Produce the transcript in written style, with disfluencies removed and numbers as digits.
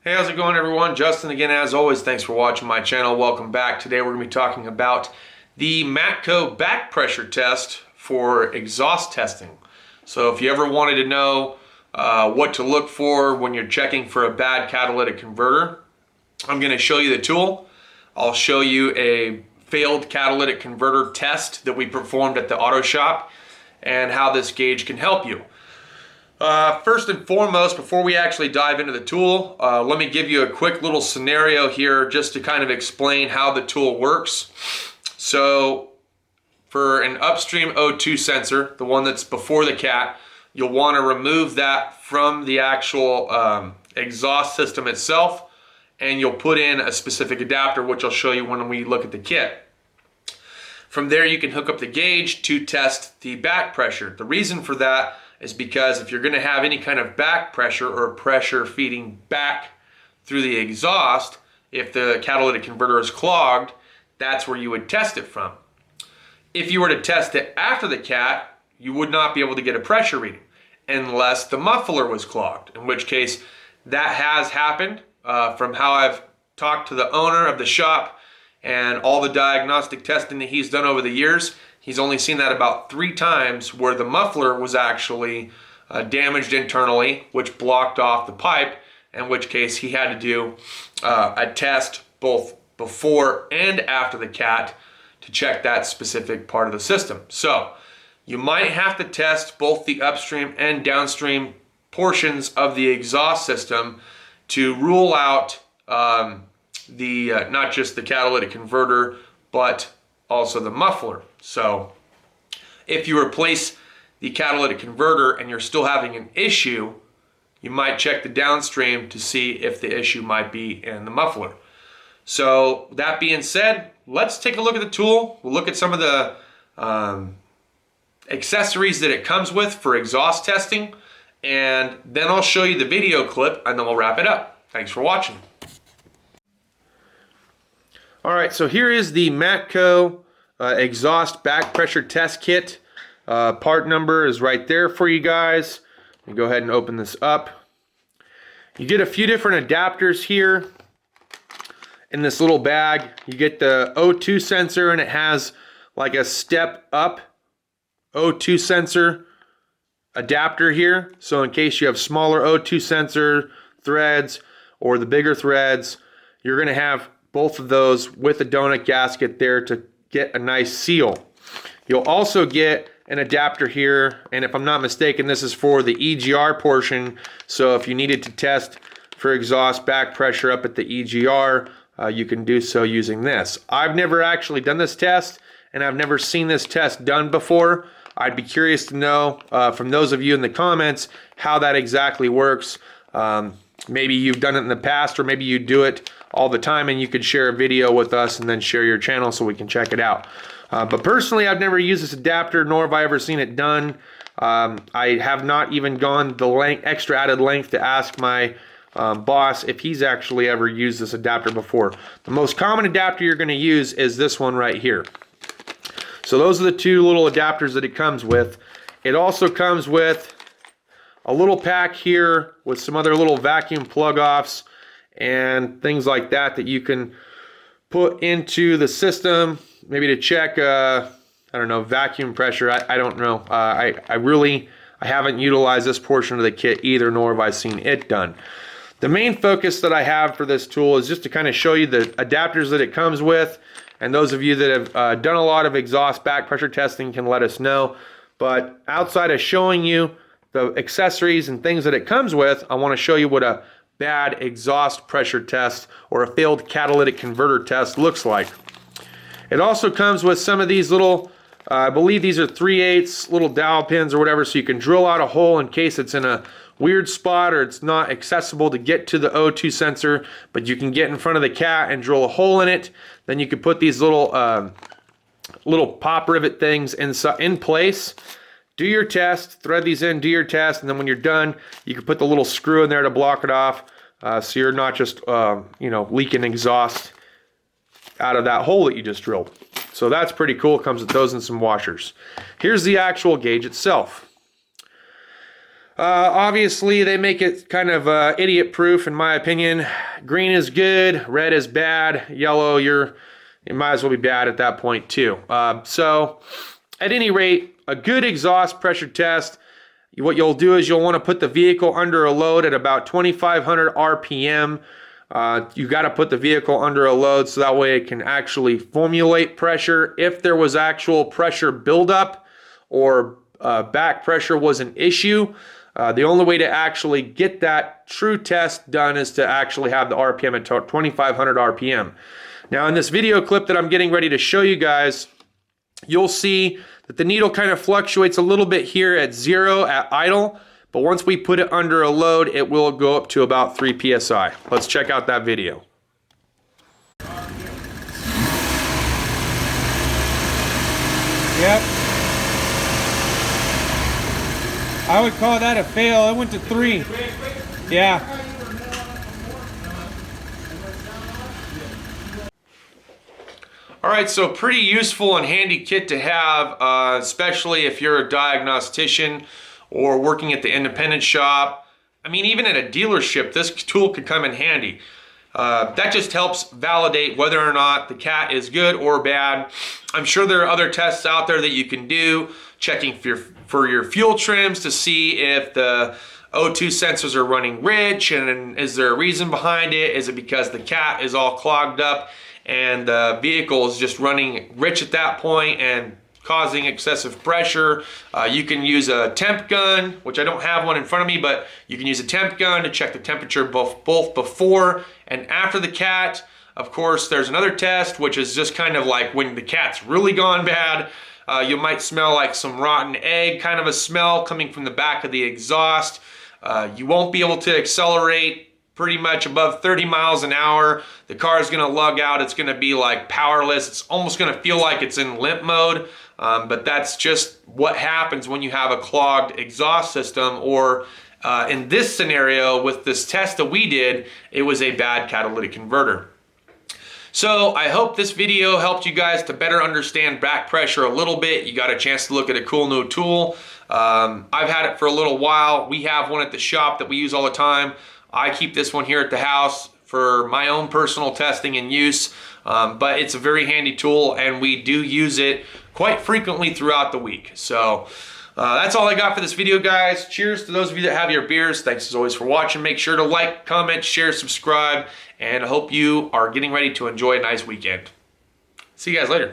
Hey, how's it going, everyone? Justin again, as always. Thanks for watching my channel. Welcome back. Today we're going to be talking about the Matco back pressure test for exhaust testing. So if you ever wanted to know what to look for when you're checking for a bad catalytic converter, I'm going to show you the tool. I'll show you a failed catalytic converter test that we performed at the auto shop and how this gauge can help you. First and foremost, before we actually dive into the tool, let me give you a quick little scenario here just to kind of explain how the tool works. So for an upstream O2 sensor, the one that's before the cat, you'll want to remove that from the actual exhaust system itself, and you'll put in a specific adapter, which I'll show you when we look at the kit. From there, you can hook up the gauge to test the back pressure. The reason for that is because if you're going to have any kind of back pressure or pressure feeding back through the exhaust, if the catalytic converter is clogged, that's where you would test it from. If you were to test it after the cat, you would not be able to get a pressure reading unless the muffler was clogged, in which case that has happened. From how I've talked to the owner of the shop and all the diagnostic testing that he's done over the years, he's only seen that about 3 times where the muffler was actually damaged internally, which blocked off the pipe, in which case he had to do a test both before and after the cat to check that specific part of the system. So you might have to test both the upstream and downstream portions of the exhaust system to rule out not just the catalytic converter, but also the muffler. So if you replace the catalytic converter and you're still having an issue, you might check the downstream to see if the issue might be in the muffler. So that being said, let's take a look at the tool. We'll look at some of the accessories that it comes with for exhaust testing, and then I'll show you the video clip and then we'll wrap it up. Thanks for watching. Alright, so here is the Matco exhaust back pressure test kit. Part number is right there for you guys. Let me go ahead and open this up. You get a few different adapters here in this little bag. You get the O2 sensor, and it has like a step up O2 sensor adapter here. So in case you have smaller O2 sensor threads or the bigger threads, you're going to have both of those with a donut gasket there to get a nice seal. You'll also get an adapter here, and if I'm not mistaken, this is for the EGR portion. So if you needed to test for exhaust back pressure up at the EGR, you can do so using this. I've never actually done this test, and I've never seen this test done before. I'd be curious to know from those of you in the comments how that exactly works. Maybe you've done it in the past, or maybe you do it all the time, and you could share a video with us and then share your channel so we can check it out. But personally, I've never used this adapter, nor have I ever seen it done. I have not even gone the extra added length to ask my boss if he's actually ever used this adapter before. The most common adapter you're going to use is this one right here. So those are the 2 little adapters that it comes with. It also comes with a little pack here with some other little vacuum plug-offs and things like that that you can put into the system, maybe to check, I don't know, vacuum pressure. I don't know. I haven't utilized this portion of the kit either, nor have I seen it done. The main focus that I have for this tool is just to kind of show you the adapters that it comes with, and those of you that have done a lot of exhaust back pressure testing can let us know. But outside of showing you the accessories and things that it comes with, I want to show you what a bad exhaust pressure test or a failed catalytic converter test looks like. It also comes with some of these little, I believe these are 3/8 little dowel pins or whatever, so you can drill out a hole in case it's in a weird spot or it's not accessible to get to the O2 sensor, but you can get in front of the cat and drill a hole in it. Then you can put these little pop rivet things in place. Do your test, thread these in, do your test, and then when you're done, you can put the little screw in there to block it off, so you're not just leaking exhaust out of that hole that you just drilled. So that's pretty cool. It comes with those and some washers. Here's the actual gauge itself. Obviously, they make it kind of idiot-proof, in my opinion. Green is good, red is bad, yellow, you might as well be bad at that point too. So, at any rate, a good exhaust pressure test. What you'll do is you'll want to put the vehicle under a load at about 2,500 RPM. You got to put the vehicle under a load so that way it can actually formulate pressure. If there was actual pressure buildup or back pressure was an issue, the only way to actually get that true test done is to actually have the RPM at 2,500 RPM. Now in this video clip that I'm getting ready to show you guys, you'll see that the needle kind of fluctuates a little bit here at 0 at idle, but once we put it under a load, it will go up to about 3 PSI. Let's check out that video. Yep. I would call that a fail. It went to 3. Yeah. All right, so pretty useful and handy kit to have, especially if you're a diagnostician or working at the independent shop. I mean, even at a dealership, this tool could come in handy. That just helps validate whether or not the cat is good or bad. I'm sure there are other tests out there that you can do, checking for your fuel trims to see if the O2 sensors are running rich, and is there a reason behind it? Is it because the cat is all clogged up and the vehicle is just running rich at that point and causing excessive pressure? You can use a temp gun, which I don't have one in front of me, but you can use a temp gun to check the temperature both before and after the cat. Of course, there's another test, which is just kind of like when the cat's really gone bad. You might smell like some rotten egg, kind of a smell coming from the back of the exhaust. You won't be able to accelerate pretty much above 30 miles an hour. The car is gonna lug out. It's gonna be like powerless. It's almost gonna feel like it's in limp mode, but that's just what happens when you have a clogged exhaust system, or in this scenario with this test that we did, it was a bad catalytic converter. So I hope this video helped you guys to better understand back pressure a little bit. You got a chance to look at a cool new tool. I've had it for a little while. We have one at the shop that we use all the time. I keep this one here at the house for my own personal testing and use, but it's a very handy tool and we do use it quite frequently throughout the week. So that's all I got for this video, guys. Cheers to those of you that have your beers. Thanks as always for watching. Make sure to like, comment, share, subscribe, and I hope you are getting ready to enjoy a nice weekend. See you guys later.